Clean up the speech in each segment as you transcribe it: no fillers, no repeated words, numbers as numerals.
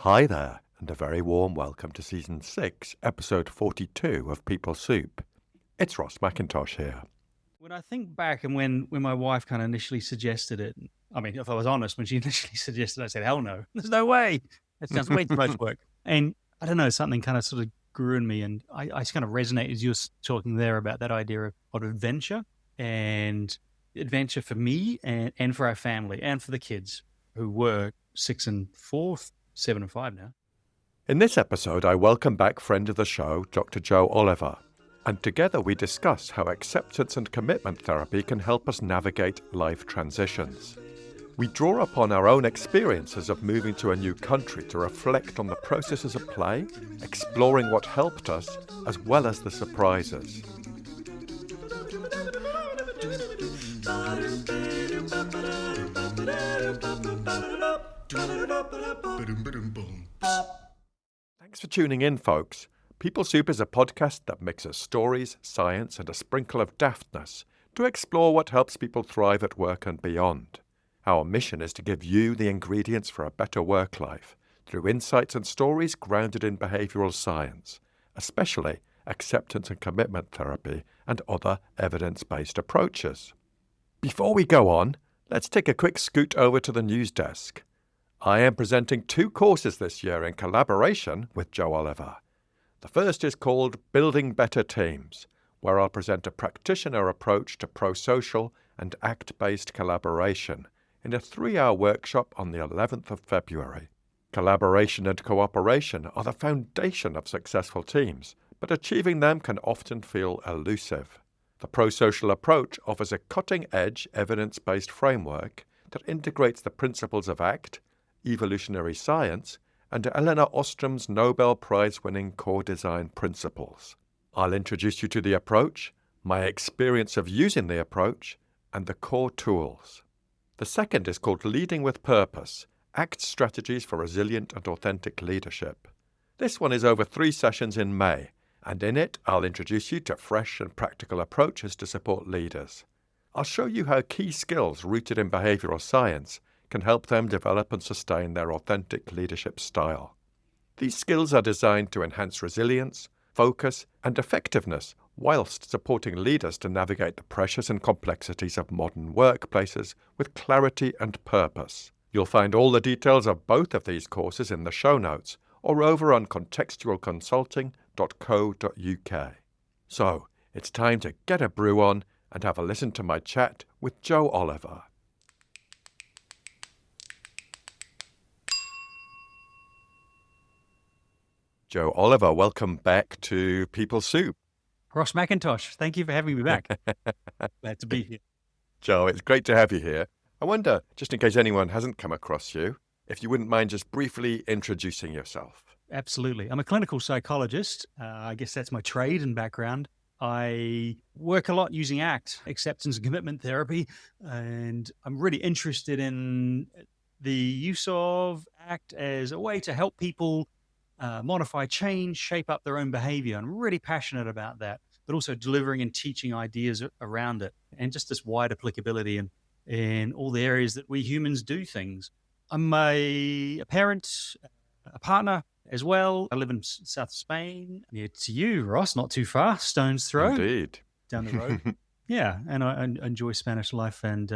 Hi there, and a very warm welcome to Season 6, Episode 42 of People Soup. It's Ross McIntosh here. When I think back and when my wife kind of initially suggested it, I mean, if I was honest, when she initially suggested it, I said, hell no, there's no way. That sounds way too much work. And I don't know, something kind of sort of grew in me, and I just kind of resonated as you were talking there about that idea of adventure, and adventure for me and for our family and for the kids who were 6 and 4, 7 and 5 now. In this episode, I welcome back friend of the show, Dr. Joe Oliver, and together we discuss how acceptance and commitment therapy can help us navigate life transitions. We draw upon our own experiences of moving to a new country to reflect on the processes at play, exploring what helped us, as well as the surprises. Thanks for tuning in, folks. People Soup is a podcast that mixes stories, science, and a sprinkle of daftness to explore what helps people thrive at work and beyond. Our mission is to give you the ingredients for a better work life through insights and stories grounded in behavioural science, especially acceptance and commitment therapy and other evidence-based approaches. Before we go on, let's take a quick scoot over to the news desk. I am presenting 2 courses this year in collaboration with Joe Oliver. The first is called Building Better Teams, where I'll present a practitioner approach to pro-social and ACT-based collaboration in a 3-hour workshop on the 11th of February. Collaboration and cooperation are the foundation of successful teams, but achieving them can often feel elusive. The pro-social approach offers a cutting-edge, evidence-based framework that integrates the principles of ACT, evolutionary science, and Eleanor Ostrom's Nobel Prize-winning core design principles. I'll introduce you to the approach, my experience of using the approach, and the core tools. The second is called Leading with Purpose, ACT Strategies for Resilient and Authentic Leadership. This one is over 3 sessions in May, and in it I'll introduce you to fresh and practical approaches to support leaders. I'll show you how key skills rooted in behavioural science can help them develop and sustain their authentic leadership style. These skills are designed to enhance resilience, focus, and effectiveness whilst supporting leaders to navigate the pressures and complexities of modern workplaces with clarity and purpose. You'll find all the details of both of these courses in the show notes or over on contextualconsulting.co.uk. So, it's time to get a brew on and have a listen to my chat with Joe Oliver. Joe Oliver, welcome back to People Soup. Ross McIntosh, thank you for having me back. Glad to be here. Joe, it's great to have you here. I wonder, just in case anyone hasn't come across you, if you wouldn't mind just briefly introducing yourself. Absolutely. I'm a clinical psychologist. I guess that's my trade and background. I work a lot using ACT, acceptance and commitment therapy, and I'm really interested in the use of ACT as a way to help people modify, change, shape up their own behavior. I'm really passionate about that, but also delivering and teaching ideas around it and just this wide applicability in all the areas that we humans do things. I'm a parent, a partner as well. I live in South Spain, near to you, Ross, not too far, stone's throw. Indeed. Down the road. Yeah, and I enjoy Spanish life, and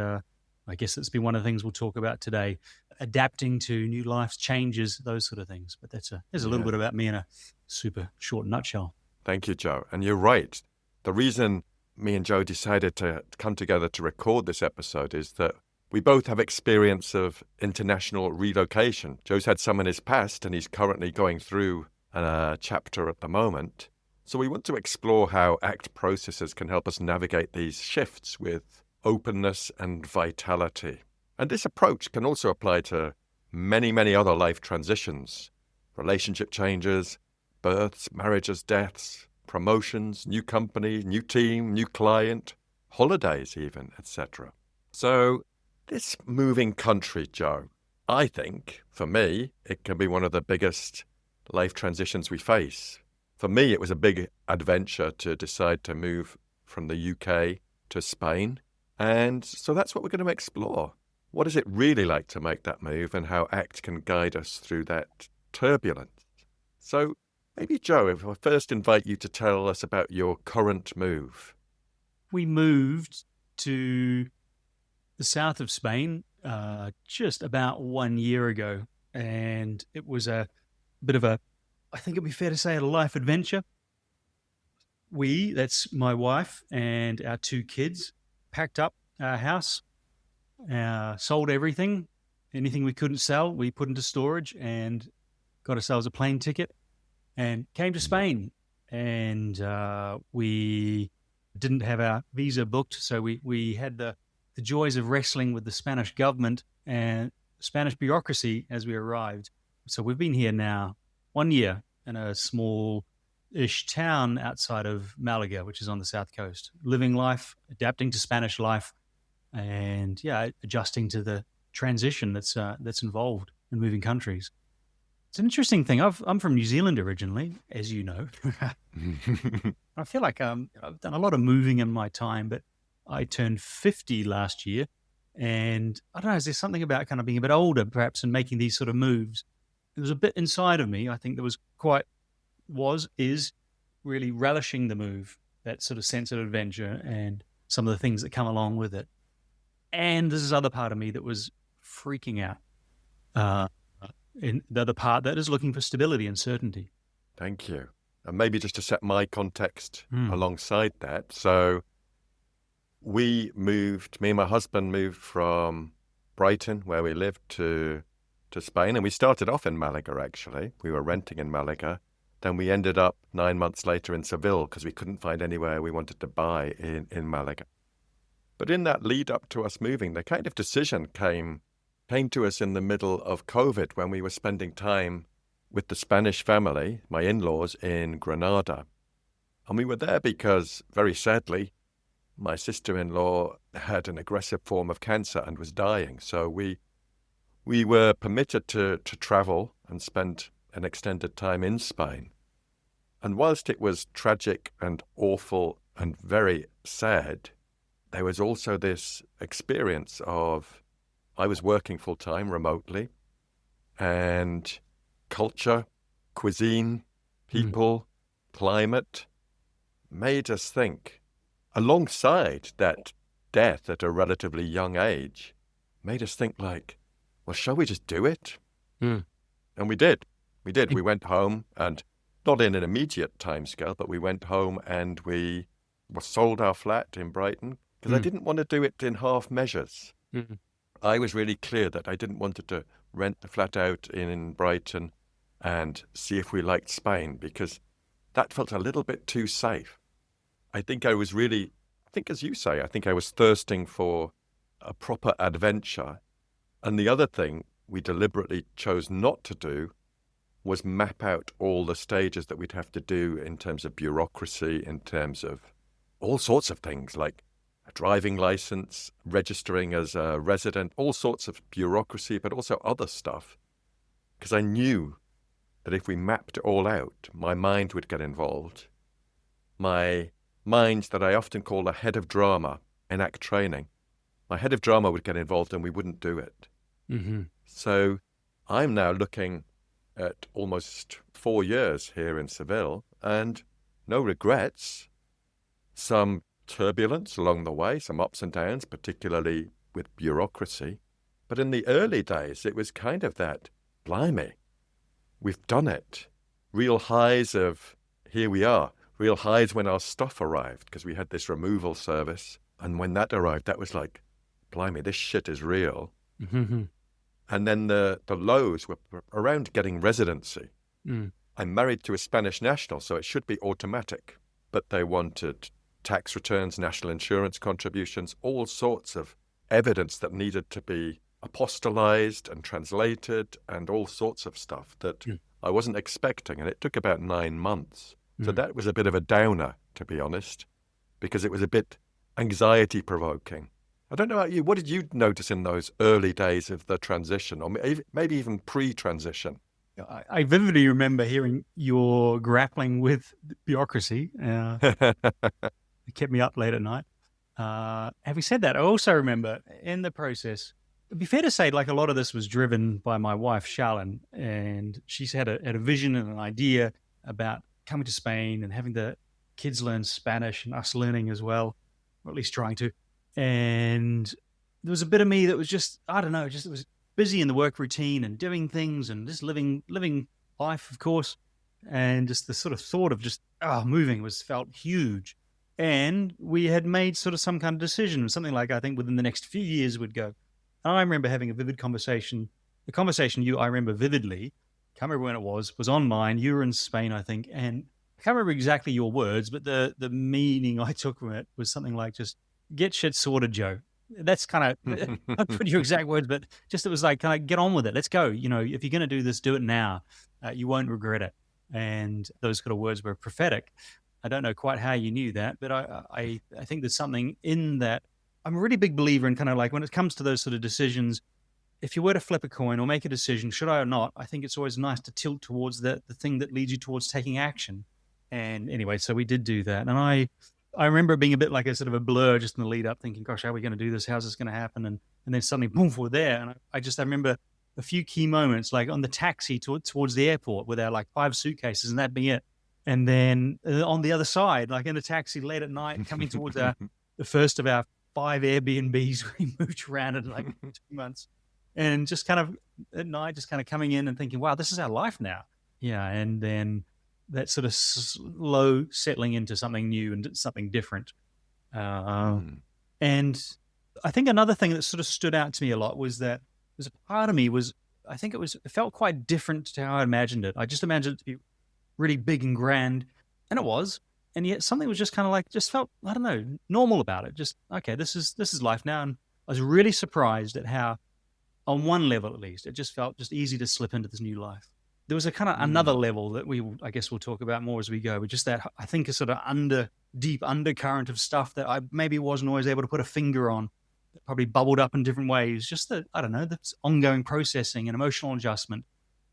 I guess it's been one of the things we'll talk about today, adapting to new life's changes, those sort of things. But there's a little bit about me in a super short nutshell. Thank you, Joe. And you're right. The reason me and Joe decided to come together to record this episode is that we both have experience of international relocation. Joe's had some in his past, and he's currently going through a chapter at the moment. So we want to explore how ACT processes can help us navigate these shifts with openness and vitality. And this approach can also apply to many, many other life transitions, relationship changes, births, marriages, deaths, promotions, new company, new team, new client, holidays even, etc. So this moving country, Joe, I think, for me, it can be one of the biggest life transitions we face. For me, it was a big adventure to decide to move from the UK to Spain. And so that's what we're going to explore. What is it really like to make that move and how ACT can guide us through that turbulence. So maybe, Joe, if I first invite you to tell us about your current move. We moved to the south of Spain just about 1 year ago, and it was a bit of a, I think it'd be fair to say, a life adventure. That's my wife and our 2 kids, packed up our house, sold everything. Anything we couldn't sell, we put into storage, and got ourselves a plane ticket and came to Spain. And we didn't have our visa booked, so we had the joys of wrestling with the Spanish government and Spanish bureaucracy as we arrived. So we've been here now 1 year in a small-ish town outside of Malaga, which is on the south coast, living life, adapting to Spanish life, and adjusting to the transition that's involved in moving countries. It's an interesting thing. I'm from New Zealand originally, as you know. I feel like I've done a lot of moving in my time, but I turned 50 last year, and I don't know, is there something about kind of being a bit older perhaps and making these sort of moves? There was a bit inside of me, I think, that is really relishing the move, that sort of sense of adventure and some of the things that come along with it. And there's this other part of me that was freaking out. In the other part that is looking for stability and certainty. Thank you. And maybe just to set my context alongside that. So me and my husband moved from Brighton, where we lived, to Spain. And we started off in Malaga, actually. We were renting in Malaga. Then we ended up 9 months later in Seville because we couldn't find anywhere we wanted to buy in Malaga. But in that lead up to us moving, the kind of decision came to us in the middle of COVID when we were spending time with the Spanish family, my in-laws, in Granada. And we were there because, very sadly, my sister-in-law had an aggressive form of cancer and was dying. So we were permitted to travel and spend an extended time in Spain. And whilst it was tragic and awful and very sad, there was also this experience of I was working full-time remotely, and culture, cuisine, people, climate made us think, alongside that death at a relatively young age, made us think like, well, shall we just do it? And we did. We went home, and not in an immediate timescale, but we went home and we sold our flat in Brighton because I didn't want to do it in half measures. I was really clear that I didn't want to rent the flat out in Brighton and see if we liked Spain, because that felt a little bit too safe. I think as you say, I think I was thirsting for a proper adventure. And the other thing we deliberately chose not to do was map out all the stages that we'd have to do in terms of bureaucracy, in terms of all sorts of things like a driving license, registering as a resident, all sorts of bureaucracy, but also other stuff. Because I knew that if we mapped it all out, my mind would get involved. My mind that I often call a head of drama in act training. My head of drama would get involved and we wouldn't do it. So I'm now looking at almost 4 years here in Seville and no regrets. Some turbulence along the way, some ups and downs, particularly with bureaucracy. But in the early days, it was kind of that, blimey, we've done it. Real highs of, here we are. Real highs when our stuff arrived, because we had this removal service. And when that arrived, that was like, blimey, this shit is real. And then the lows were around getting residency. I'm married to a Spanish national, so it should be automatic. But they wanted tax returns, national insurance contributions, all sorts of evidence that needed to be apostolized and translated and all sorts of stuff that I wasn't expecting. And it took about 9 months. So that was a bit of a downer, to be honest, because it was a bit anxiety-provoking. I don't know about you. What did you notice in those early days of the transition, or maybe even pre-transition? I vividly remember hearing your grappling with bureaucracy. It kept me up late at night. Having said that, I also remember in the process, It'd be fair to say, like, a lot of this was driven by my wife, Charlene, and she's had a vision and an idea about coming to Spain and having the kids learn Spanish and us learning as well, or at least trying to. And there was a bit of me that was just, I don't know, just it was busy in the work routine and doing things and just living life, of course. And just the sort of thought of just moving was felt huge. And we had made sort of some kind of decision, something like I think within the next few years we'd go. I remember having a vivid conversation. The conversation I remember vividly, can't remember when it was online. You were in Spain, I think, and I can't remember exactly your words, but the meaning I took from it was something like just get shit sorted, Joe. That's kind of not put your exact words, but just it was like kind of get on with it. Let's go. You know, if you're going to do this, do it now. You won't regret it. And those kind of words were prophetic. I don't know quite how you knew that, but I think there's something in that. I'm a really big believer in kind of like when it comes to those sort of decisions, if you were to flip a coin or make a decision, should I or not, I think it's always nice to tilt towards the thing that leads you towards taking action. And anyway, so we did do that. And I remember being a bit like a sort of a blur just in the lead up, thinking, gosh, how are we going to do this? How's this going to happen? And then suddenly, boom, we're there. And I remember a few key moments, like on the taxi towards the airport with our like 5 suitcases and that being it. And then on the other side, like in the taxi late at night, coming towards the first of our 5 Airbnbs we moved around in like 2 months, and just kind of at night, just kind of coming in and thinking, wow, this is our life now. Yeah. And then that sort of slow settling into something new and something different. And I think another thing that sort of stood out to me a lot was that there's a part of me it felt quite different to how I imagined it. I just imagined it to be really big and grand, and it was. And yet something was just kind of like, just felt, I don't know, normal about it. Just, okay, this is life now. And I was really surprised at how, on one level at least, it just felt just easy to slip into this new life. There was a kind of another level that I guess we'll talk about more as we go, but just that I think a sort of deep undercurrent of stuff that I maybe wasn't always able to put a finger on, that probably bubbled up in different ways. Just that, I don't know, that's ongoing processing and emotional adjustment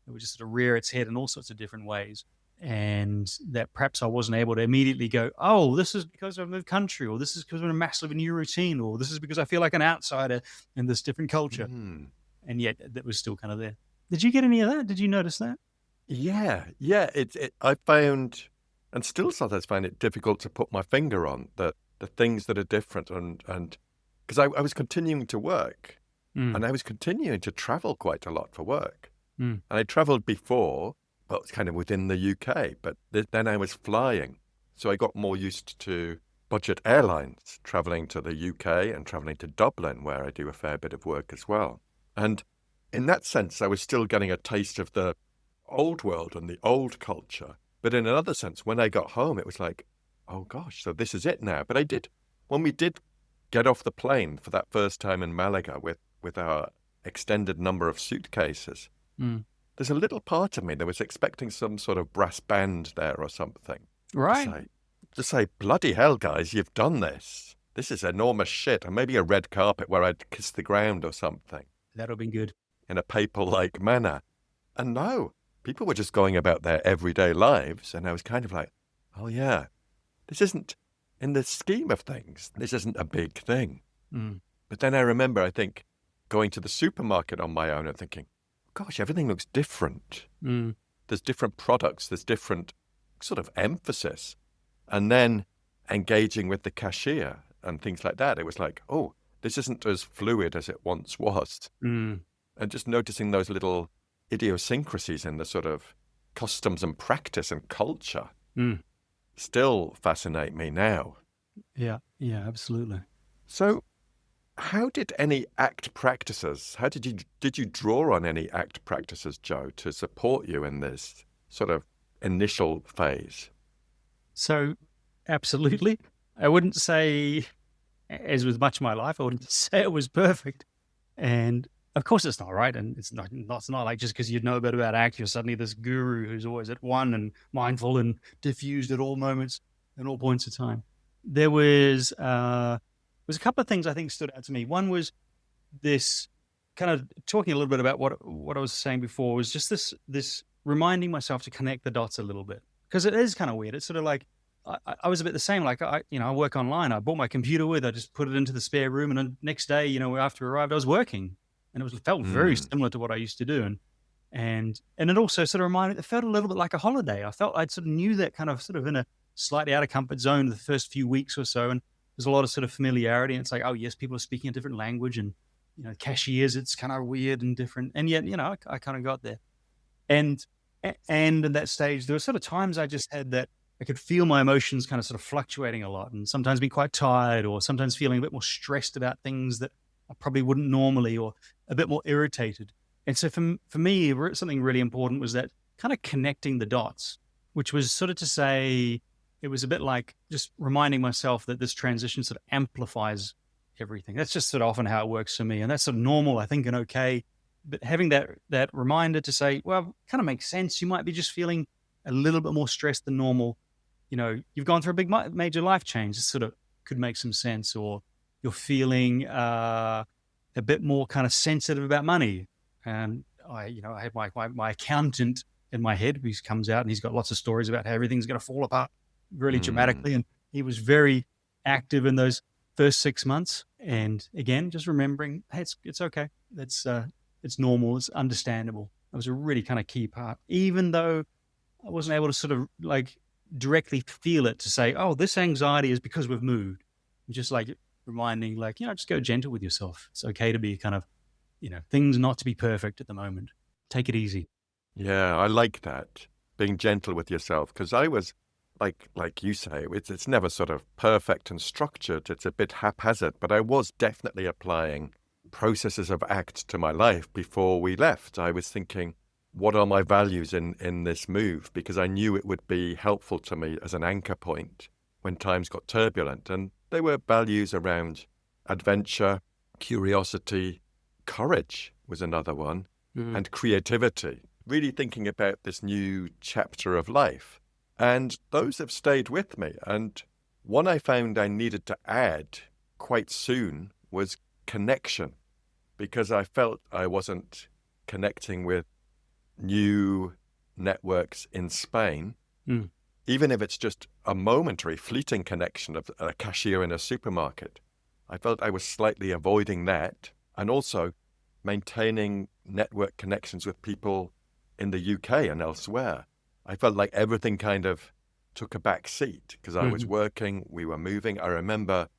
that would just sort of rear its head in all sorts of different ways. And that perhaps I wasn't able to immediately go, oh, this is because I've moved country, or this is because I'm in a massively new routine, or this is because I feel like an outsider in this different culture. And yet that was still kind of there. Did you get any of that? Did you notice that? Yeah. I found, and still sometimes find it difficult to put my finger on the things that are different, and because I was continuing to work, and I was continuing to travel quite a lot for work, and I traveled before. Well, it's kind of within the UK, but then I was flying. So I got more used to budget airlines, traveling to the UK and traveling to Dublin, where I do a fair bit of work as well. And in that sense, I was still getting a taste of the old world and the old culture. But in another sense, when I got home, it was like, oh gosh, so this is it now. But when we did get off the plane for that first time in Malaga with our extended number of suitcases, there's a little part of me that was expecting some sort of brass band there or something. Right. To say, bloody hell, guys, you've done this. This is enormous shit. And maybe a red carpet where I'd kiss the ground or something. That would have been good. In a papal-like manner. And no, people were just going about their everyday lives. And I was kind of like, oh yeah, this isn't, in the scheme of things, this isn't a big thing. But then I remember, I think, going to the supermarket on my own and thinking, gosh, everything looks different. There's different products, there's different sort of emphasis. And then engaging with the cashier and things like that, it was like, oh, this isn't as fluid as it once was. And just noticing those little idiosyncrasies in the sort of customs and practice and culture still fascinate me now. Yeah, absolutely. So how did any ACT practices, did you draw on any ACT practices, Joe, to support you in this sort of initial phase? So absolutely. I wouldn't say, as with much of my life, I wouldn't say it was perfect. And of course it's not, right? And it's not like just because you know a bit about ACT, you're suddenly this guru who's always at one and mindful and diffused at all moments and all points of time. There was a couple of things I think stood out to me. One was this kind of talking a little bit about what I was saying before, was just this reminding myself to connect the dots a little bit, because it is kind of weird. It's sort of like I was a bit the same. Like I work online. I brought my computer with. I just put it into the spare room, and the next day, after I arrived, I was working. And it felt very Mm. similar to what I used to do. And it also sort of it felt a little bit like a holiday. I felt I sort of knew that kind of sort of in a slightly out of comfort zone the first few weeks or so. And there's a lot of sort of familiarity. And it's like, oh, yes, people are speaking a different language. And, cashiers, it's kind of weird and different. And yet, I kind of got there. And and in that stage, there were sort of times I just had that I could feel my emotions kind of sort of fluctuating a lot, and sometimes being quite tired, or sometimes feeling a bit more stressed about things that I probably wouldn't normally, or a bit more irritated. And so for me, something really important was that kind of connecting the dots, which was sort of to say, it was a bit like just reminding myself that this transition sort of amplifies everything. That's just sort of often how it works for me. And that's sort of normal, I think, and okay. But having that reminder to say, well, kind of makes sense. You might be just feeling a little bit more stressed than normal. You've gone through a big major life change. This sort of could make some sense. Or you're feeling a bit more kind of sensitive about money. And I had my accountant in my head, who comes out and he's got lots of stories about how everything's going to fall apart really Mm. dramatically. And he was very active in those first 6 months. And again, just remembering, hey, it's okay. It's normal. It's understandable. That was a really kind of key part, even though I wasn't able to sort of like directly feel it to say, oh, this anxiety is because we've moved. Just like reminding, like, just go gentle with yourself. It's okay to be kind of, things not to be perfect at the moment. Take it easy. Yeah, I like that. Being gentle with yourself, because I was like you say, it's never sort of perfect and structured. It's a bit haphazard, but I was definitely applying processes of ACT to my life before we left. I was thinking, what are my values in this move? Because I knew it would be helpful to me as an anchor point when times got turbulent. And they were values around adventure, curiosity, courage was another one, and creativity. Really thinking about this new chapter of life. And those have stayed with me. And one I found I needed to add quite soon was connection, because I felt I wasn't connecting with new networks in Spain, Mm. even if it's just a momentary, fleeting connection of a cashier in a supermarket. I felt I was slightly avoiding that, and also maintaining network connections with people in the UK and elsewhere. I felt like everything kind of took a back seat because I was Mhm. working, we were moving. I remember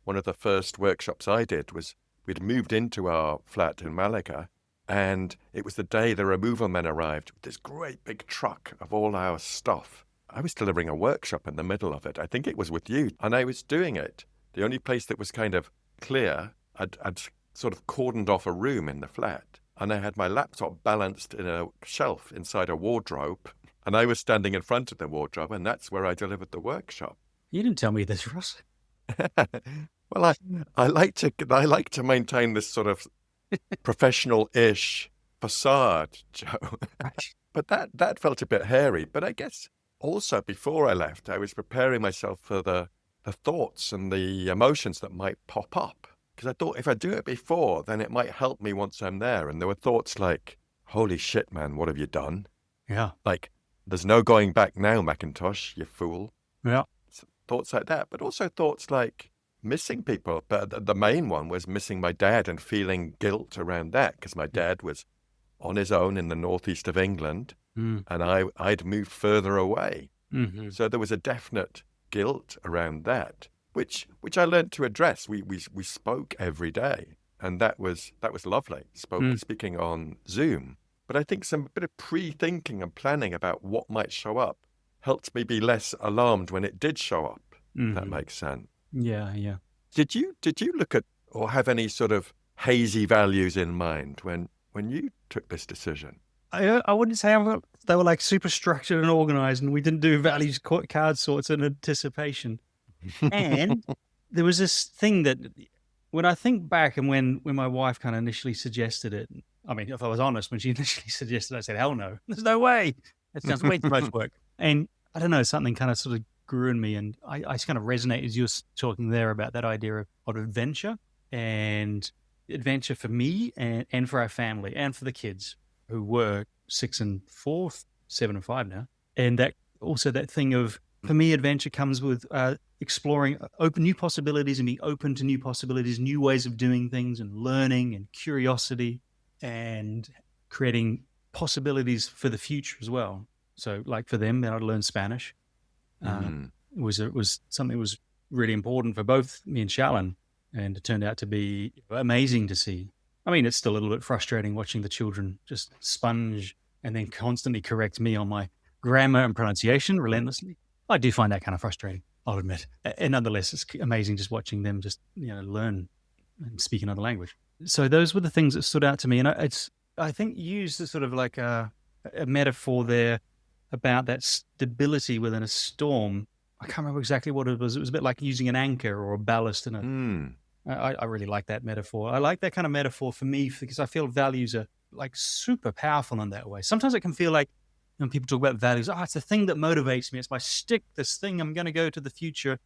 one of the first workshops I did was we'd moved into our flat in Malaga, and it was the day the removal men arrived with this great big truck of all our stuff. I was delivering a workshop in the middle of it. I think it was with you, and I was doing it. The only place that was kind of clear, I'd sort of cordoned off a room in the flat, and I had my laptop balanced in a shelf inside a wardrobe, and I was standing in front of the wardrobe, and that's where I delivered the workshop. You didn't tell me this, Ross. Well, I like to maintain this sort of professional-ish facade, Joe. But that felt a bit hairy. But I guess also before I left, I was preparing myself for the thoughts and the emotions that might pop up. Because I thought if I do it before, then it might help me once I'm there. And there were thoughts like, holy shit, man, what have you done? Yeah. Like, there's no going back now, McIntosh, you fool. Yeah. Thoughts like that, but also thoughts like missing people. But the main one was missing my dad and feeling guilt around that because my dad was on his own in the northeast of England, Mm. and I'd moved further away. Mm-hmm. So there was a definite guilt around that, which I learned to address. We spoke every day, and that was lovely. Speaking on Zoom. But I think some bit of pre-thinking and planning about what might show up helped me be less alarmed when it did show up. If that makes sense. Yeah. Yeah. Did you look at or have any sort of hazy values in mind when you took this decision? I wouldn't say they were like super structured and organized, and we didn't do values card sorts in anticipation. And there was this thing that when I think back and when my wife kind of initially suggested it, I mean, if I was honest, when she initially suggested it, I said, hell no, there's no way. That sounds way too much work. And I don't know, something kind of sort of grew in me. And I kind of resonated as you were talking there about that idea of adventure and adventure for me and for our family and for the kids who were 6 and 4, 7 and 5 now. And that also that thing of, for me, adventure comes with exploring open new possibilities and being open to new possibilities, new ways of doing things, and learning and curiosity, and creating possibilities for the future as well. So like for them, I'd learn Spanish. Mm. Was something that was really important for both me and Shalyn, and it turned out to be amazing to see. I mean, it's still a little bit frustrating watching the children just sponge and then constantly correct me on my grammar and pronunciation relentlessly. I do find that kind of frustrating, I'll admit. And nonetheless, it's amazing just watching them just learn and speak another language. So those were the things that stood out to me, and I think used as sort of like a metaphor there about that stability within a storm. I can't remember exactly what it was. It was a bit like using an anchor or a ballast in a. Mm. I really like that metaphor. I like that kind of metaphor for me because I feel values are like super powerful in that way. Sometimes it can feel like when people talk about values, it's the thing that motivates me. It's my stick, this thing I'm going to go to the future.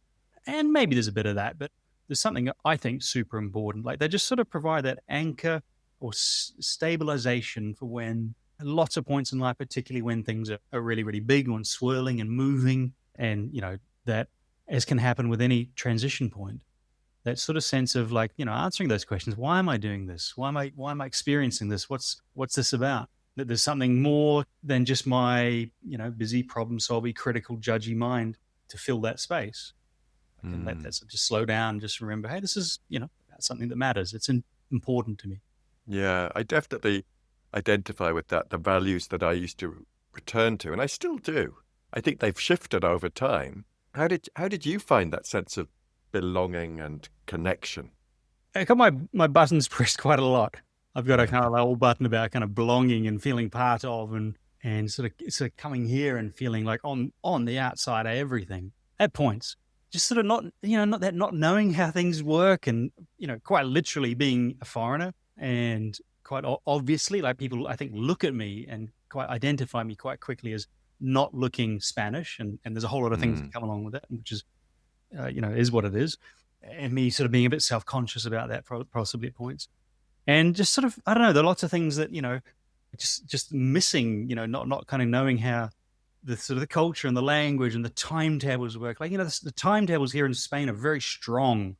And maybe there's a bit of that, but there's something that I think super important. Like they just sort of provide that anchor or stabilization for when lots of points in life, particularly when things are really, really big and swirling and moving. And, that as can happen with any transition point, that sort of sense of like, answering those questions. Why am I doing this? Why am I experiencing this? What's this about? That there's something more than just my, busy problem solving, critical, judgy mind to fill that space. I can let that sort of just slow down, just remember, hey, this is, about something that matters. It's important to me. Yeah, I definitely identify with that, the values that I used to return to, and I still do. I think they've shifted over time. How did you find that sense of belonging and connection? I got my buttons pressed quite a lot. I've got a kind of old button about kind of belonging and feeling part of, and sort of coming here and feeling like on the outside of everything at points. Just sort of not knowing how things work, and quite literally being a foreigner, and quite obviously, like people I think look at me and quite identify me quite quickly as not looking Spanish, and there's a whole lot of things that come along with that, which is is what it is, and me sort of being a bit self-conscious about that possibly at points, and just sort of I don't know, there are lots of things that just missing, not kind of knowing how the sort of the culture and the language and the timetables work. Like the timetables here in Spain are very strong,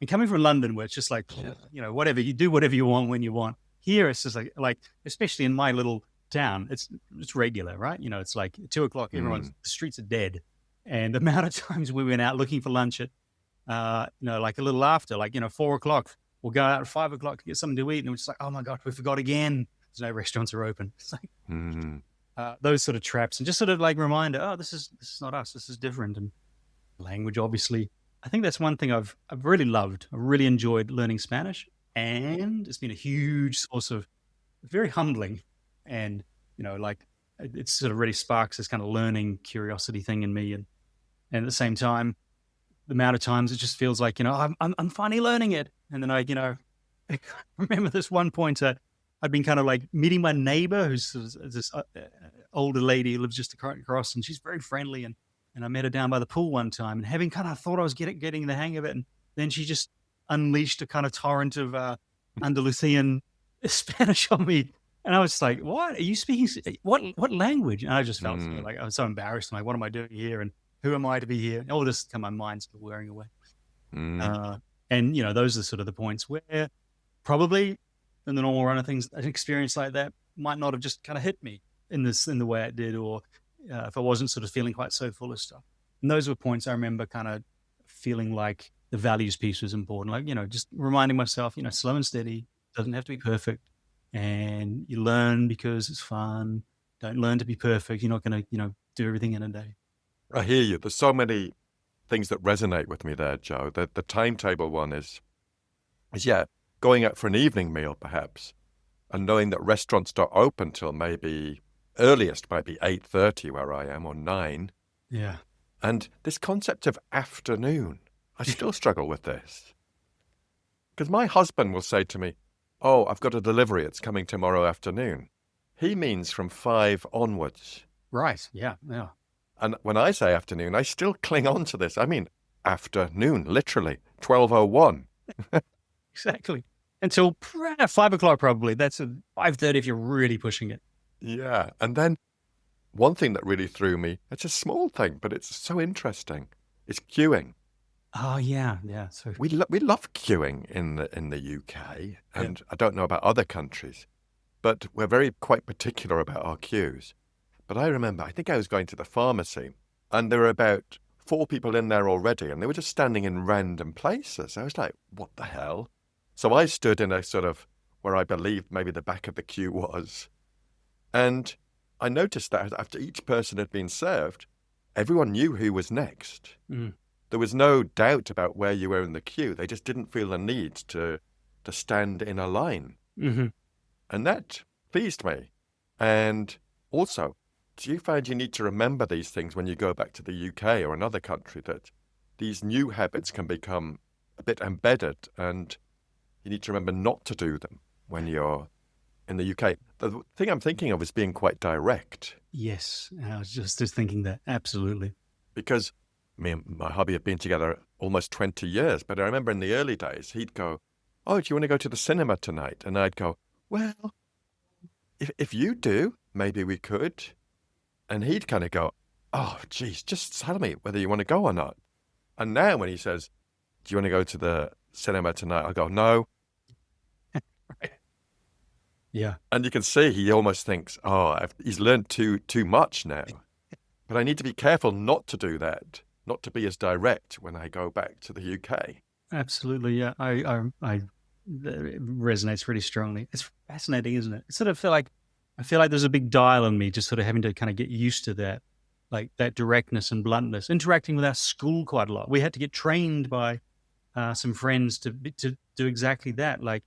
and coming from London where it's just like whatever you do, whatever you want when you want. Here it's just like especially in my little town, it's regular, right? It's like 2:00, the streets are dead. And the amount of times we went out looking for lunch at, like a little after, like, 4:00, we'll go out at 5:00 to get something to eat. And we're just like, oh my God, we forgot again. There's no restaurants are open. It's like those sort of traps, and just sort of like reminder, oh, this is not us. This is different. And language, obviously, I think that's one thing I've really loved. I really enjoyed learning Spanish, and it's been a huge source of very humbling, and like it sort of really sparks this kind of learning curiosity thing in me, and at the same time, the amount of times it just feels like I'm finally learning it, and then I remember this one point I'd been kind of like meeting my neighbor, who's this older lady who lives just across, and she's very friendly, and I met her down by the pool one time, and having kind of thought I was getting the hang of it, and then she just unleashed a kind of torrent of Andalusian Spanish on me. And I was like, what are you speaking? What language? And I just felt like I was so embarrassed. I'm like, what am I doing here? And who am I to be here? And all this kind of my mind's still wearing away. And, those are sort of the points where probably in the normal run of things, an experience like that might not have just kind of hit me in the way it did, or if I wasn't sort of feeling quite so full of stuff. And those were points I remember kind of feeling like the values piece was important. Like, just reminding myself, slow and steady, doesn't have to be perfect. And you learn because it's fun. Don't learn to be perfect. You're not going to, do everything in a day. I hear you. There's so many things that resonate with me there, Joe. The timetable one is going out for an evening meal perhaps, and knowing that restaurants don't open till maybe earliest might be 8:30 where I am, or 9. Yeah. And this concept of afternoon, I still struggle with this. Because my husband will say to me, oh, I've got a delivery, it's coming tomorrow afternoon. He means from 5 onwards. Right, yeah. And when I say afternoon, I still cling on to this. I mean, afternoon, literally, 12:01. Exactly. Until 5:00 probably. That's 5:30 if you're really pushing it. Yeah. And then one thing that really threw me, it's a small thing, but it's so interesting, is queuing. Oh, yeah. Yeah. So, We love queuing in the UK, yeah. and I don't know about other countries, but we're very quite particular about our queues. But I remember, I think I was going to the pharmacy, and there were about 4 people in there already, and they were just standing in random places. I was like, what the hell? So I stood in a sort of where I believed maybe the back of the queue was, and I noticed that after each person had been served, everyone knew who was next. Mm. There was no doubt about where you were in the queue. They just didn't feel the need to stand in a line. Hmm. And that pleased me. And also, do you find you need to remember these things when you go back to the UK or another country, that these new habits can become a bit embedded and you need to remember not to do them when you're in the UK? The thing I'm thinking of is being quite direct, Yes. I was just thinking that. Absolutely. because me and my hubby have been together almost 20 years, but I remember in the early days, he'd go, oh, do you want to go to the cinema tonight? And I'd go, well, if you do, maybe we could. And he'd kind of go, oh, geez, just tell me whether you want to go or not. And now when he says, do you want to go to the cinema tonight? I'll go, no. Right. Yeah. And you can see he almost thinks, oh, he's learned too much now. But I need to be careful not to do that, not to be as direct when I go back to the UK. Absolutely. Yeah. It resonates really strongly. It's fascinating, isn't it? It's sort of I feel like there's a big dial on me just sort of having to kind of get used to that, like that directness and bluntness. Interacting with our school quite a lot. We had to get trained by some friends to do exactly that. Like,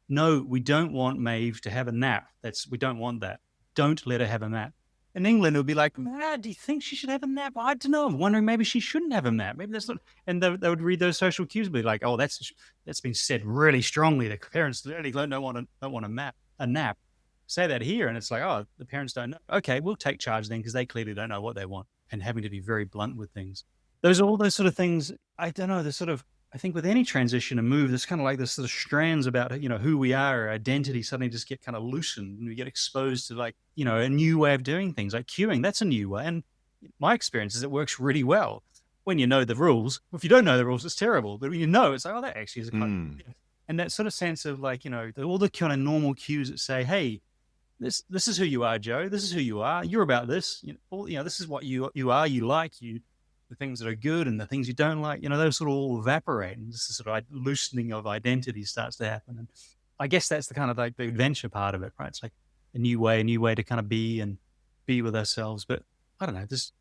no, we don't want Maeve to have a nap. We don't want that. Don't let her have a nap. In England, it would be like, do you think she should have a nap? I don't know. I'm wondering maybe she shouldn't have a nap. Maybe that's not. And they would read those social cues and be like, oh, that's been said really strongly. The parents really don't want a nap. Say that here, and it's like, oh, the parents don't know. Okay, we'll take charge then, because they clearly don't know what they want, and having to be very blunt with things. All those sort of things. I don't know. There's sort of, I think with any transition and move, there's kind of like this sort of strands about, who we are, our identity suddenly just get kind of loosened, and we get exposed to like, a new way of doing things, like queuing. That's a new way. And my experience is it works really well when you know the rules. If you don't know the rules, it's terrible. But when you know, it's like, oh, that actually is a kind of, and that sort of sense of like, all the kind of normal cues that say, hey, this is who you are, Joe. This is who you are. You're about this. This is what you are. You like the things that are good and the things you don't like. Those sort of all evaporate, and this sort of loosening of identity starts to happen. And I guess that's the kind of like the adventure part of it, right? It's like a new way to kind of be with ourselves. But I don't know. If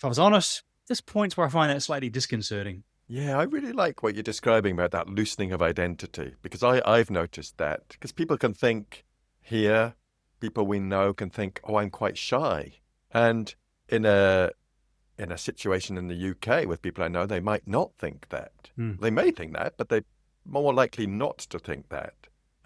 I was honest, there's points where I find that slightly disconcerting. Yeah, I really like what you're describing about that loosening of identity, because I've noticed that. Because people can think here, people we know can think, oh, I'm quite shy. And in a situation in the UK with people I know, they might not think that. They may think that, but they're more likely not to think that.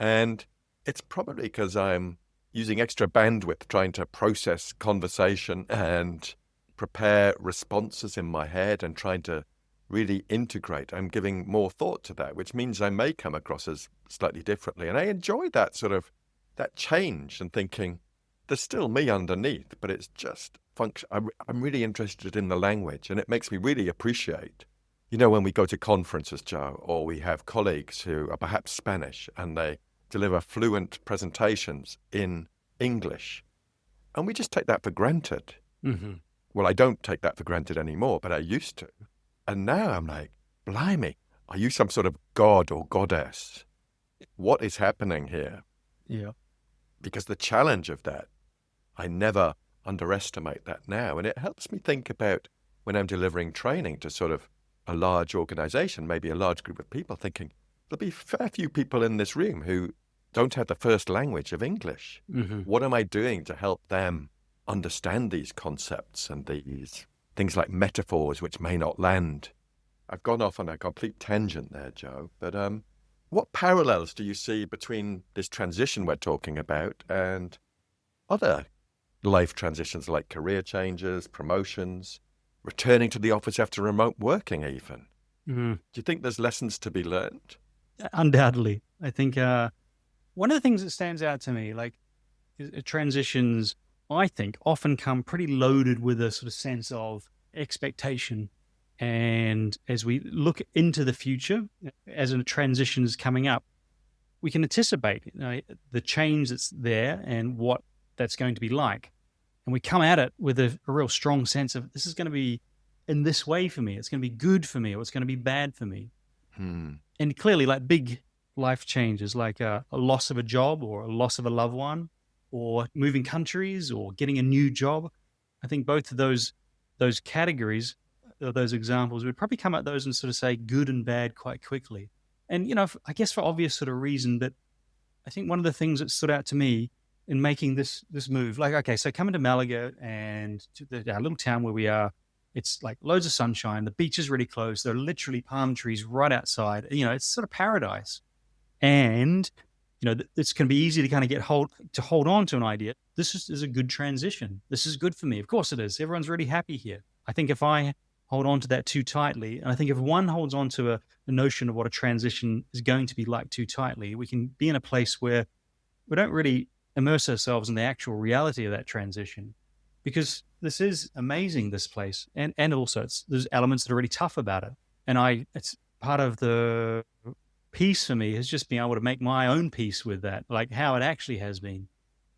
And it's probably because I'm using extra bandwidth trying to process conversation and prepare responses in my head and trying to really integrate. I'm giving more thought to that, which means I may come across as slightly differently. And I enjoy that sort of that change and thinking there's still me underneath, but it's just function. I'm really interested in the language, and it makes me really appreciate, when we go to conferences, Joe, or we have colleagues who are perhaps Spanish and they deliver fluent presentations in English, and we just take that for granted. Mm-hmm. Well, I don't take that for granted anymore, but I used to. And now I'm like, blimey, are you some sort of god or goddess? What is happening here? Yeah. Because the challenge of that, I never underestimate that now. And it helps me think about when I'm delivering training to sort of a large organization, maybe a large group of people, thinking there'll be a fair few people in this room who don't have the first language of English. Mm-hmm. What am I doing to help them understand these concepts and these things like metaphors which may not land? I've gone off on a complete tangent there, Joe, but what parallels do you see between this transition we're talking about and other life transitions like career changes, promotions, returning to the office after remote working even? Mm-hmm. Do you think there's lessons to be learned? Undoubtedly. I think one of the things that stands out to me, like transitions, I think often come pretty loaded with a sort of sense of expectation And as we look into the future, as a transition is coming up, we can anticipate the change that's there and what that's going to be like. And we come at it with a real strong sense of this is going to be in this way for me. It's going to be good for me, or it's going to be bad for me. And clearly, like big life changes, like a loss of a job or a loss of a loved one, or moving countries or getting a new job. I think both of those categories, those examples, would probably come at those and sort of say good and bad quite quickly. And, I guess for obvious sort of reason, but I think one of the things that stood out to me in making this move, like, okay, so coming to Malaga and to our little town where we are, it's like loads of sunshine. The beach is really close. There are literally palm trees right outside. It's sort of paradise. And, it's going to be easy to kind of hold on to an idea. This is a good transition. This is good for me. Of course it is. Everyone's really happy here. I think if I hold on to that too tightly, and I think if one holds on to a notion of what a transition is going to be like too tightly, we can be in a place where we don't really immerse ourselves in the actual reality of that transition, because this is amazing, this place. And also there's elements that are really tough about it. And it's part of the peace for me has just been able to make my own peace with that, like how it actually has been.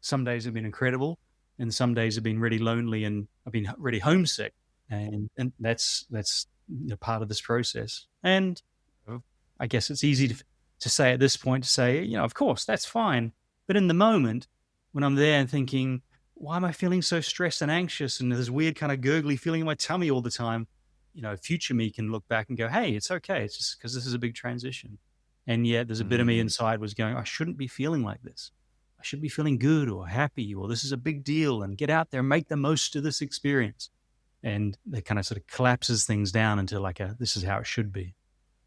Some days have been incredible, and some days have been really lonely, and I've been really homesick. And that's part of this process. And I guess it's easy to say at this point, to say, of course, that's fine. But in the moment, when I'm there and thinking, why am I feeling so stressed and anxious, and this weird kind of gurgly feeling in my tummy all the time, future me can look back and go, hey, it's okay. It's just because this is a big transition. And yet there's a bit of me inside was going, I shouldn't be feeling like this. I should be feeling good or happy, or this is a big deal, and get out there and make the most of this experience. And it kind of sort of collapses things down into like this is how it should be.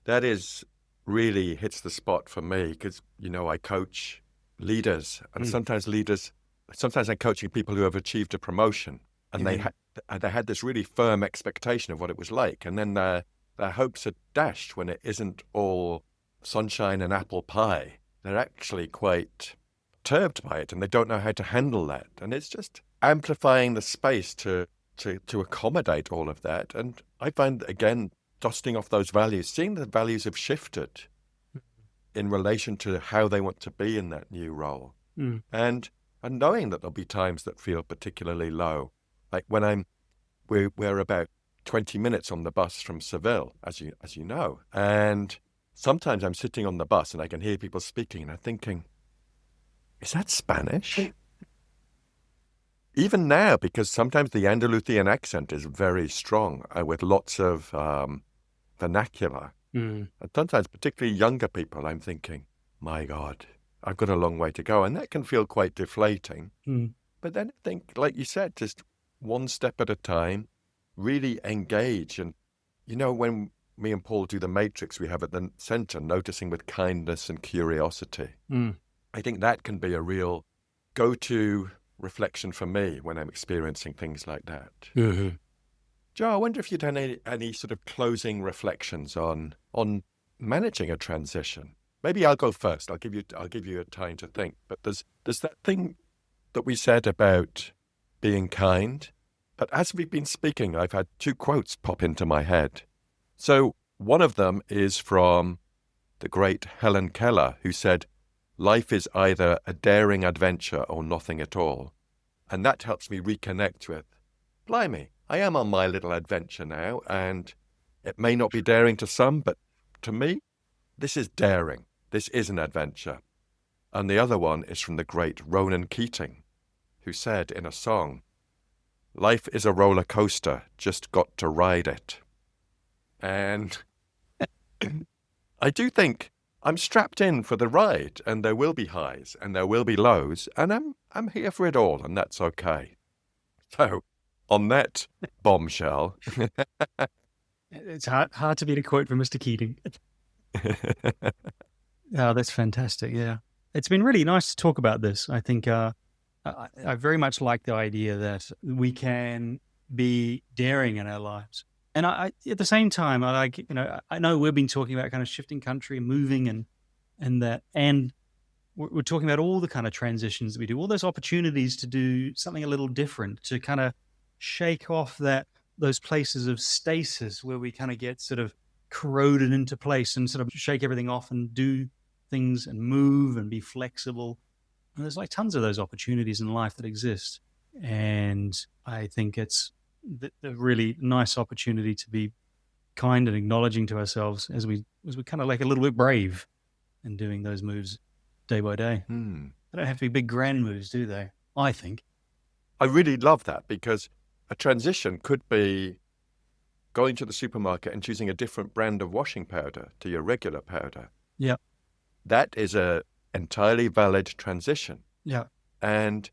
That is really hits the spot for me, because, I coach leaders, and sometimes I'm coaching people who have achieved a promotion, and they had this really firm expectation of what it was like. And then their hopes are dashed when it isn't all sunshine and apple pie. They're actually quite perturbed by it, and they don't know how to handle that. And it's just amplifying the space to accommodate all of that. And I find, again, dusting off those values, seeing the values have shifted in relation to how they want to be in that new role. And knowing that there'll be times that feel particularly low. Like when we're about 20 minutes on the bus from Seville, as you know. And sometimes I'm sitting on the bus and I can hear people speaking, and I'm thinking, is that Spanish? Even now, because sometimes the Andalusian accent is very strong with lots of vernacular. And sometimes, particularly younger people, I'm thinking, my God, I've got a long way to go. And that can feel quite deflating. But then I think, like you said, just one step at a time, really engage. And, when me and Paul do the matrix we have at the center, noticing with kindness and curiosity, I think that can be a real go-to reflection for me when I'm experiencing things like that. Joe, I wonder if you'd had any sort of closing reflections on managing a transition. Maybe I'll go first. I'll give you a time to think. But there's that thing that we said about being kind. But as we've been speaking, I've had two quotes pop into my head. So one of them is from the great Helen Keller, who said, "Life is either a daring adventure or nothing at all." And that helps me reconnect with, blimey, I am on my little adventure now, and it may not be daring to some, but to me, this is daring. This is an adventure. And the other one is from the great Ronan Keating, who said in a song, "Life is a roller coaster, just got to ride it." And I do think I'm strapped in for the ride, and there will be highs and there will be lows, and I'm here for it all, and that's okay. So, on that bombshell, it's hard to beat a quote from Mr. Keating. Oh, that's fantastic. Yeah, it's been really nice to talk about this. I think I very much like the idea that we can be daring in our lives. And I at the same time, I know we've been talking about kind of shifting country and moving and that, and we're talking about all the kind of transitions that we do, all those opportunities to do something a little different, to kind of shake off that those places of stasis where we kind of get sort of corroded into place and sort of shake everything off and do things and move and be flexible. And there's like tons of those opportunities in life that exist. And I think it's a really nice opportunity to be kind and acknowledging to ourselves as we kind of like a little bit brave in doing those moves day by day. They don't have to be big grand moves, do they? I think. I really love that, because a transition could be going to the supermarket and choosing a different brand of washing powder to your regular powder. Yeah. That is a entirely valid transition. Yeah. And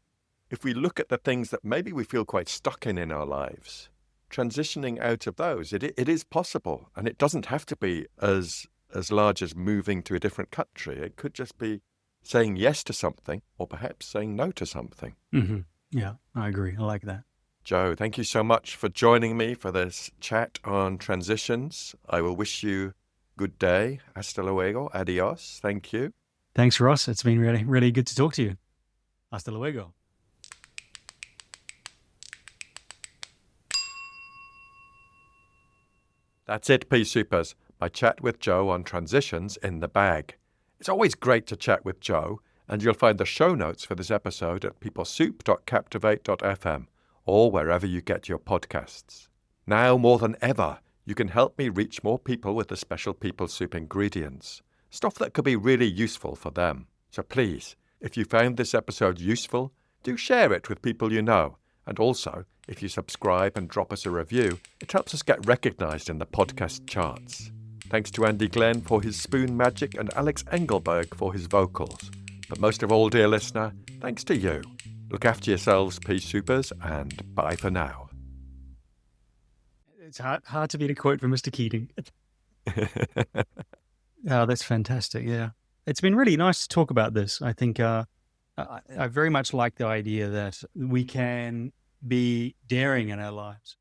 if we look at the things that maybe we feel quite stuck in our lives, transitioning out of those, it is possible. And it doesn't have to be as large as moving to a different country. It could just be saying yes to something, or perhaps saying no to something. Mm-hmm. Yeah, I agree. I like that. Joe, thank you so much for joining me for this chat on transitions. I will wish you good day. Hasta luego. Adios. Thank you. Thanks, Ross. It's been really, really good to talk to you. Hasta luego. That's it, Pea Supers. My chat with Joe on transitions in the bag. It's always great to chat with Joe, and you'll find the show notes for this episode at peoplesoup.captivate.fm or wherever you get your podcasts. Now more than ever, you can help me reach more people with the special People Soup ingredients, stuff that could be really useful for them. So please, if you found this episode useful, do share it with people you know. And also, if you subscribe and drop us a review, it helps us get recognised in the podcast charts. Thanks to Andy Glenn for his spoon magic and Alex Engelberg for his vocals. But most of all, dear listener, thanks to you. Look after yourselves, Pea Supers, and bye for now. It's hard to beat a quote from Mr. Keating. Oh, that's fantastic. Yeah. It's been really nice to talk about this. I think I very much like the idea that we can be daring in our lives.